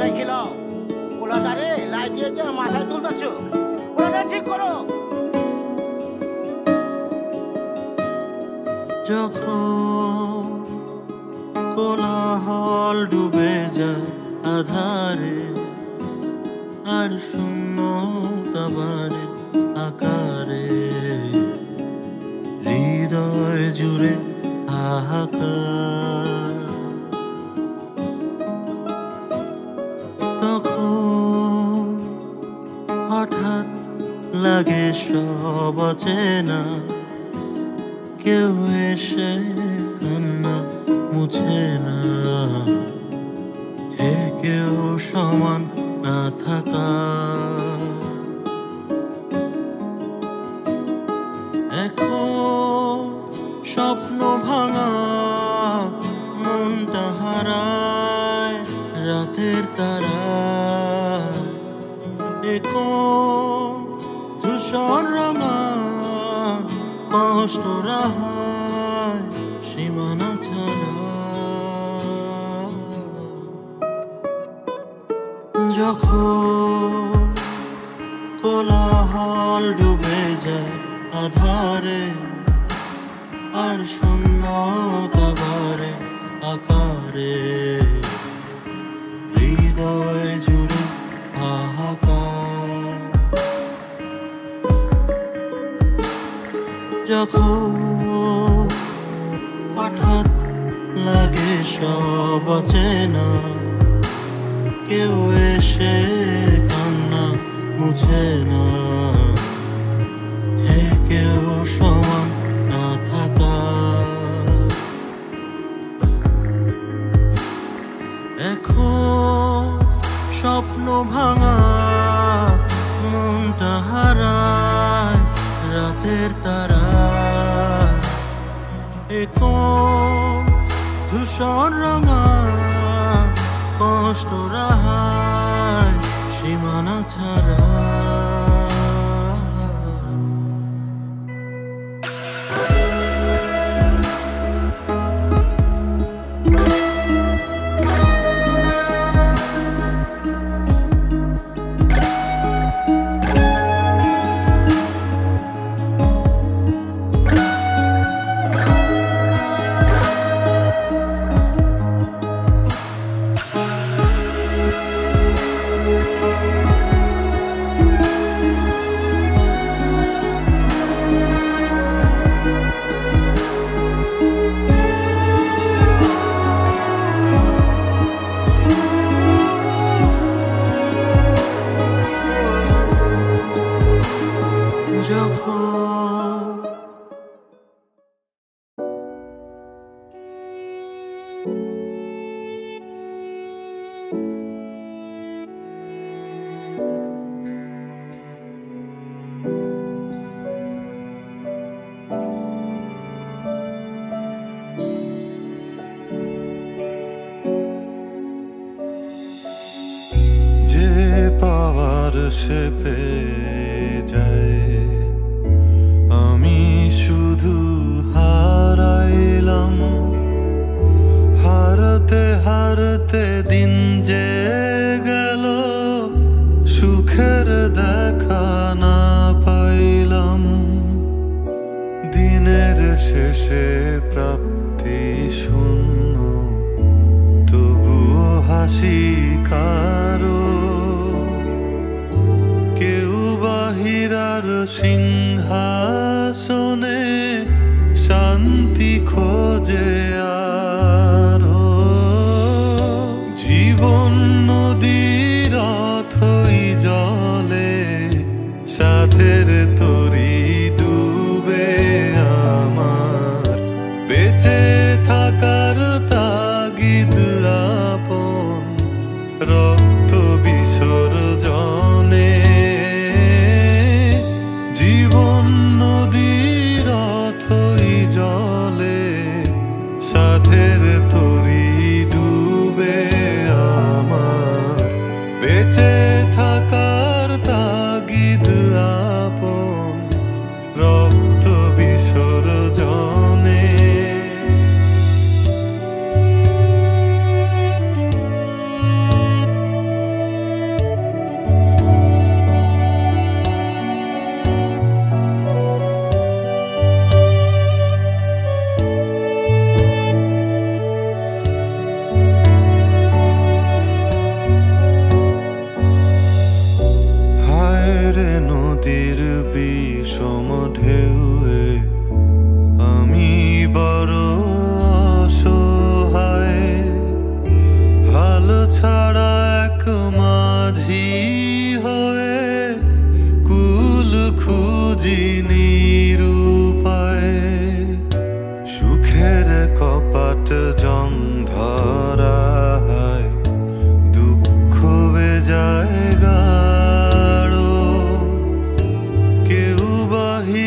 রেখে দাও। পোলাটারে লাই দিয়ে দিয়ে মাথায় তুলতেছ, পোলাটা ঠিক করো। যখন কোলাহল ডুবে যায় আধারে, আর শূন্যতা বাড়ে আকারে, হৃদয় জুড়ে হাহাকার। তখন হঠাৎ লাগে সব অচেনা, কেউ এসে কান্না মুছে না, থেকেও সমান না থাকা। এখন স্বপ্ন ভাঙা মনটা হারায় রাতের তারা, এখন ধূসর রাঙা কষ্ট রাহায় সীমানা ছাড়া। যখন কোলাহল ডুবে যায় আধারে, আর শূন্যতা বাড়ে আকারে, হৃদয় জুড়ে হাহাকার। যখন হঠাৎ লাগে সব অচেনা, কেউ এসে কান্না মুছে না, থেকেও সমান না থাকা। এখন স্বপ্ন ভাঙা মনটা হারায় রাতের তারা, এখন ধূসর রাঙা কষ্ট রাহায় সীমানা ছাড়া। পাওয়ার সে পেয়ে যায়, আমি শুধু হারাইলাম। হারতে হারতে দিন যে গেল, সুখের দেখা না পাইলাম। দিনের শেষে প্রাপ্তি শূন্য, তবুও হাসি কারো। কেউ বাহিরার সিংহাসনে শান্তি খোঁজে আরো। জীবন নদীর অথই জলে, সাথের তরি ডুবে আমার। বেঁচে থাকার তাগিদ আপন রক্ত বিসর্জনে। জীবন নদীর অথই জলে, সাথের তরি ডুবে আমার। বেঁচে থাকার তাগিদ আপন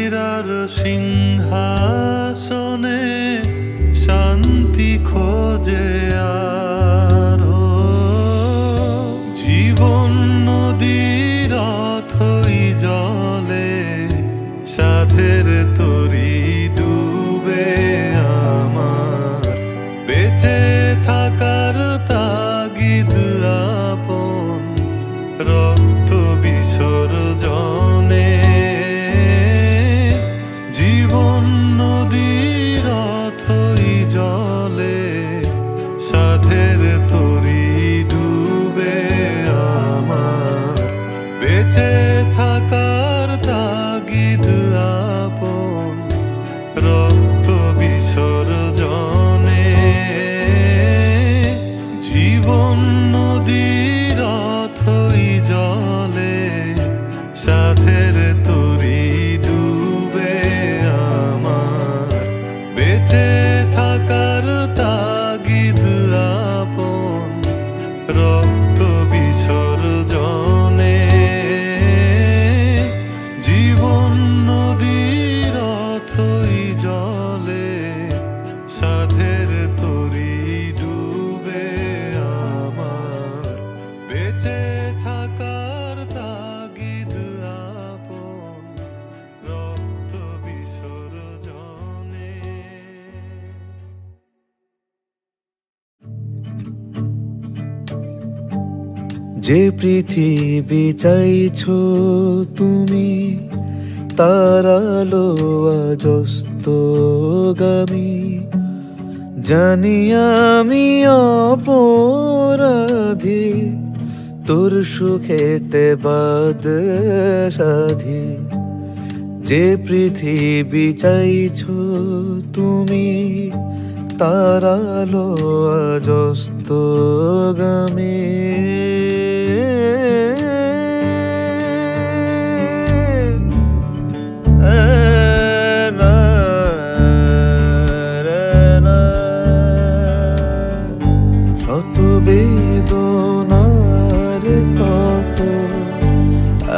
হীরার সিংহাসনে শান্তি খোঁজে আরো জীবন নদীর অথই জলে সাধের তরি ডুবে আমার বেঁচে থাকার তাগিদ আপন রক্ত বিসর্জনে জীবন নদীর অথই জলে সাধের তরি ডুবে আমার বেঁচে থাকার তাগিদ আপন রক্ত বিসর্জনে জীবন নদীর অথই জলে সাধের তরি ডুবে আমার বেঁচে থাকার তাগিদ আপন রক্ত বিসর্জনে জীবন নদীর অথই জলে সাধের তরি ডুবে আমার বেঁচে থাকার তাগিদ আপন রক্ত বিসর্জনে যে পৃথিবী চাইছো তুমি তার আলো আজ অস্তগামী জানি আমি অপরাধী তোর সুখেতে বাদ সাধি যে পৃথিবী চাইছো তুমি তার আলো আজ অস্তগামী শত বেদনার কত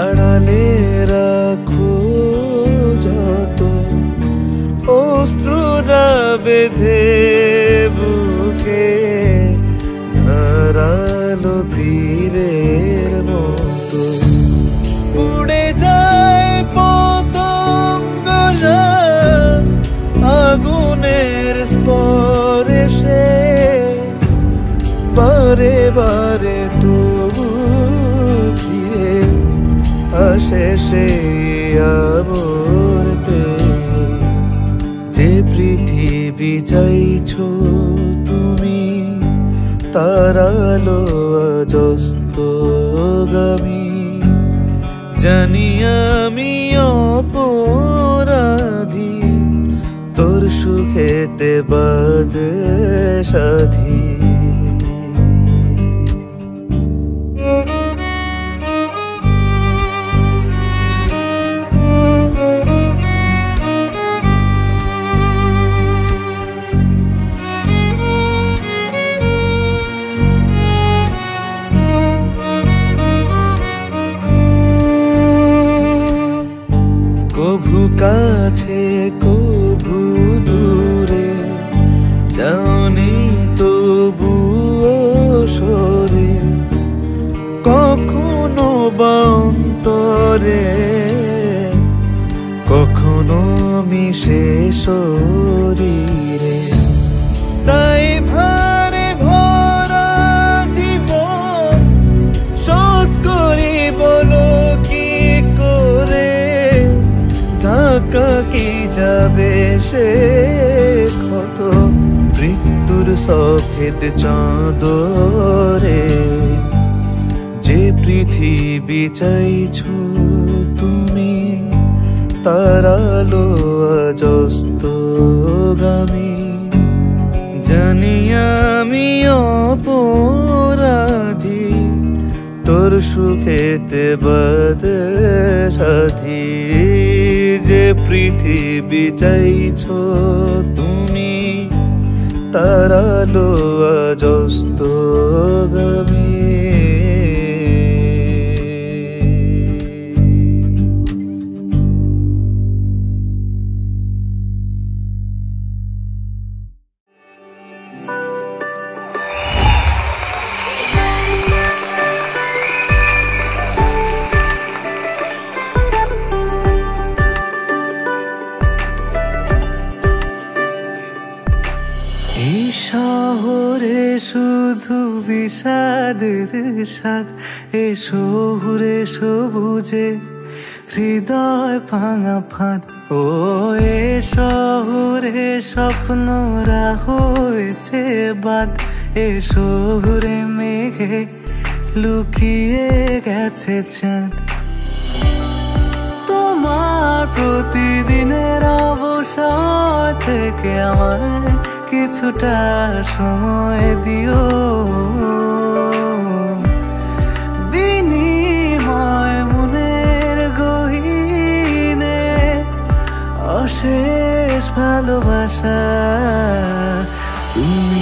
আড়ালে রাখো যত অশ্রুরা বেঁধে বুকে ধারালো তীরের মতো উড়ে যায় পতঙ্গরা আগুনের স্পর্শে বারে বারে তবু ফিরে আসে সেই আবর্তে যে পৃথিবী চাইছো তুমি তার আলো আজ অস্তগামী জানি আমি অপরাধী তোর সুখেতে বাদ সাধি কভু কাছে কভু দূরে জানি তবুও সরে কখনো বা অন্তরে কখনো মিশে শরীরে তাই ভারে ভরা জীবন শোধ করি বলো কি করে ঢাকা কি যাবে সে ক্ষত মৃত্যুর সফেদ চাঁদরে যে পৃথিবী চাইছো তুমি তার আলো আজ অস্তগামী জানি আমি অপরাধী তোর সুখেতে বাদ সাধি যে পৃথিবী চাইছো তুমি তার আলো আজ অস্তগামী বিষাদের স্বাদ। এসো হুরে সবুজে হৃদয় ভাঙা ফাঁদ। ও এসো হুরে স্বপ্নরা হয়েছে বাদ। এসো হুরে মেঘে লুকিয়ে গেছে চাঁদ। তোমার প্রতিদিনের অবসর থেকে আমার কিছুটা সময় দিও। বিনিময় মনের গহীনে অশেষ ভালোবাসা তুমি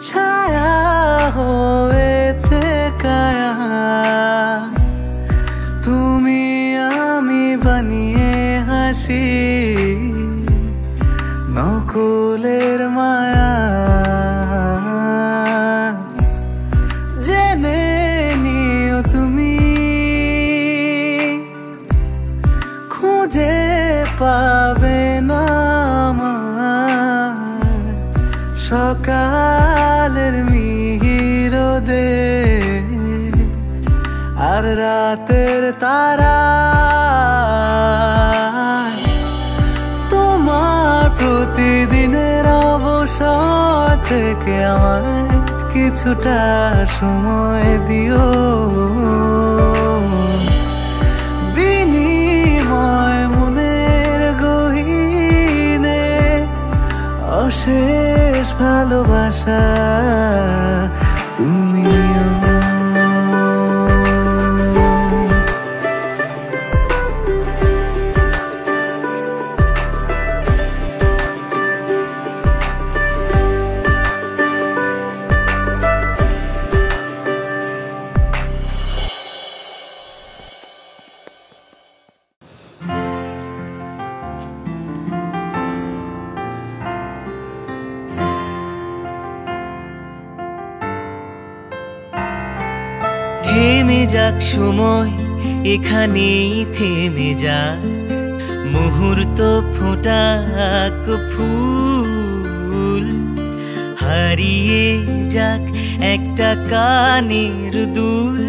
ছায়া হয়েছে কায়া। তুমি আমি বানিয়ে হাসি নকলের মায়া। জেনে নিও তুমি খুঁজে পাবে না সকালের মিহির রোদে আর রাতের তারা। তোমার প্রতিদিনের অবসর থেকে আমার কিছুটা সময় দিও। বিনিময় মনের গহীনে অশেষ ভালোবাসা তুমি। থেমে যাক সময় এখানেই থেমে যাক। মুহূর্ত ফোটাক ফুল হারিয়ে যাক একটা কানের দুল।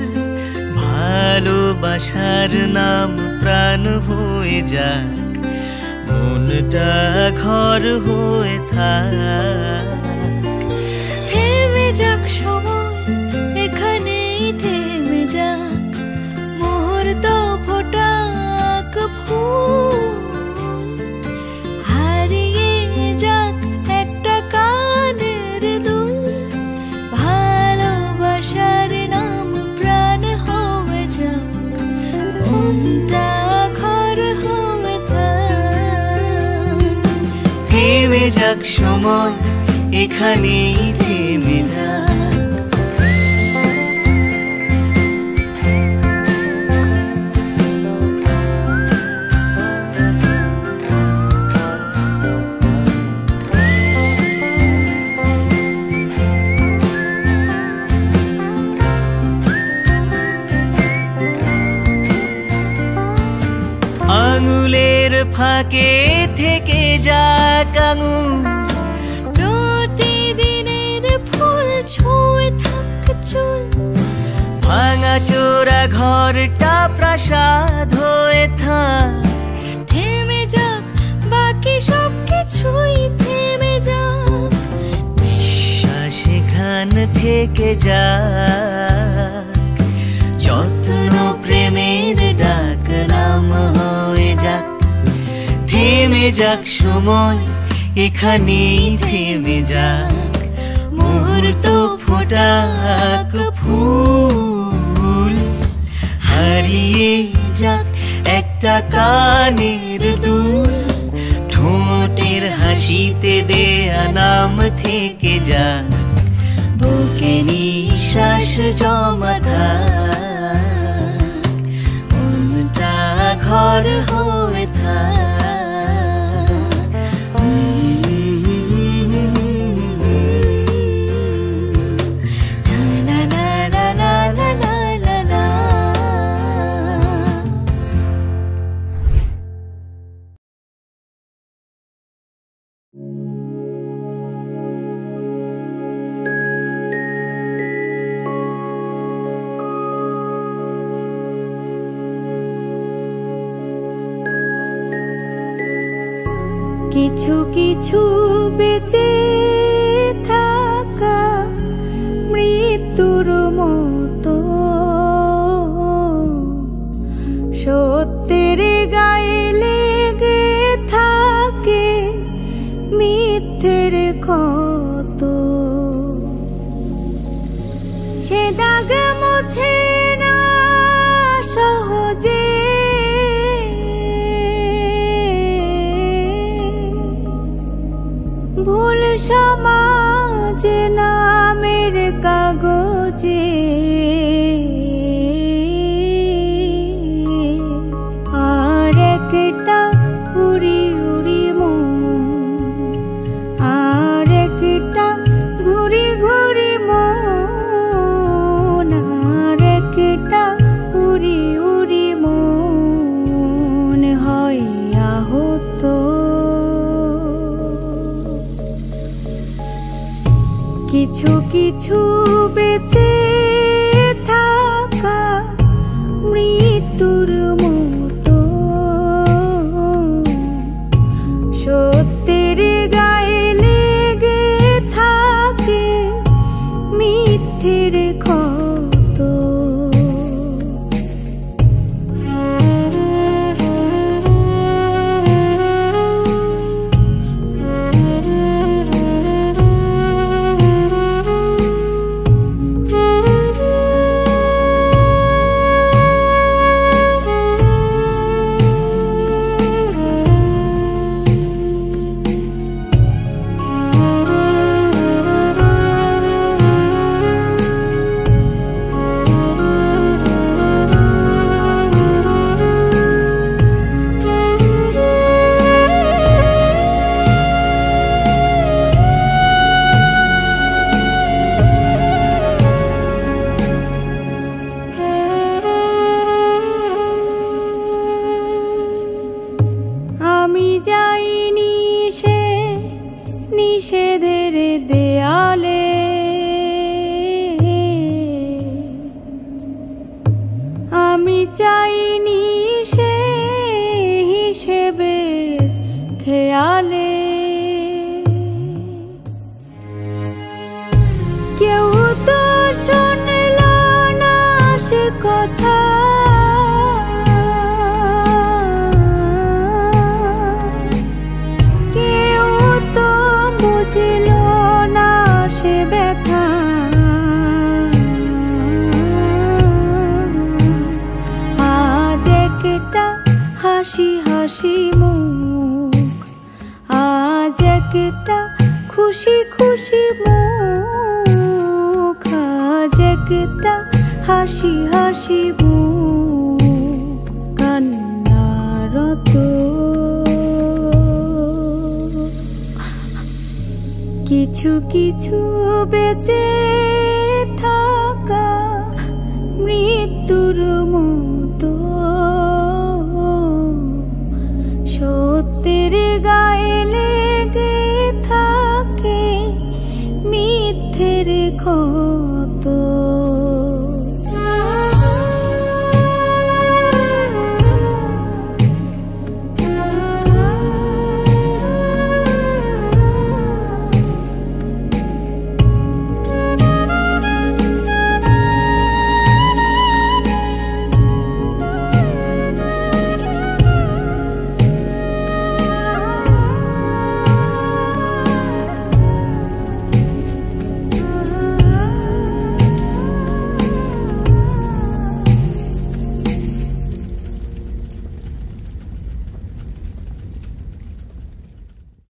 ভালোবাসার নাম প্রাণ হয়ে যাক মনটা ঘর হয়ে থাক। থেমে যাক সময় এখানেই থেমে যাক। মুহূর্ত ফোটাক ফুল হারিয়ে যাক একটা কানের দুল। ভালোবাসার নাম প্রাণ হয়ে যাক মনটা ঘর হয়ে থাক। থেমে যাক সময় এখানেই থেমে যাক। আঙুলের ফাঁকে থেকে যাক আঙুল। প্রতিদিনের ফুল ছুঁয়ে থাক চুল। ভাঙা চোরা ঘরটা প্রাসাদ হয়ে থাক। থেমে যাক বাকি সব কিছুই থেমে যাক। নিঃশ্বাসে ঘ্রাণ থেকে যাক যত্ন প্রেমের ডাক নাম হয়ে যাক। থেমে যাক সময় এখানেই থেমে যাক। মুহূর্ত ফোটাক ফুল হারিয়ে যাক একটা কানের দুল। ঠোঁটের হাসিতে দেয়া নাম থেকে যাক বুকে নিঃশ্বাস জমা থাক মনটা ঘর হয়ে থাক। কিছু কিছু বেঁচে থাকা মৃত্যুর মতো, সত্যের গায়ে লেগে থাকে মিথ্যের ক্ষত। সে দাগ মুছে না সহজে, ভুল সমাজ নামের কাগজে। আর একটা উড়ি উড়ি মন, আর একটা ঘুরি ঘুরি মন, আর একটা উড়ি উড়ি মন হয় আহত। কিছু কিছু বেঁচে থাকা মৃত্যুর মতো, সত্যের গায়ে লেগে থাকে মিথ্যের ক্ষত। আমি যাইনি সে নিষেধের দেয়ালে, আমি চাইনি সে হিসেবের খেয়ালে। কেউ তো শুনল না সে কথা, বুঝল না সে ব্যথা। আজ একটা হাসি হাসি মুখ, আজ একটা খুশি খুশি মুখ, আজ একটা হাসি হাসি মুখ কান্নারত। কিছু কিছু বেঁচে থাকা মৃত্যুর মতো, সত্যের গায়ে লেগে থাকে মিথ্যের ক্ষত।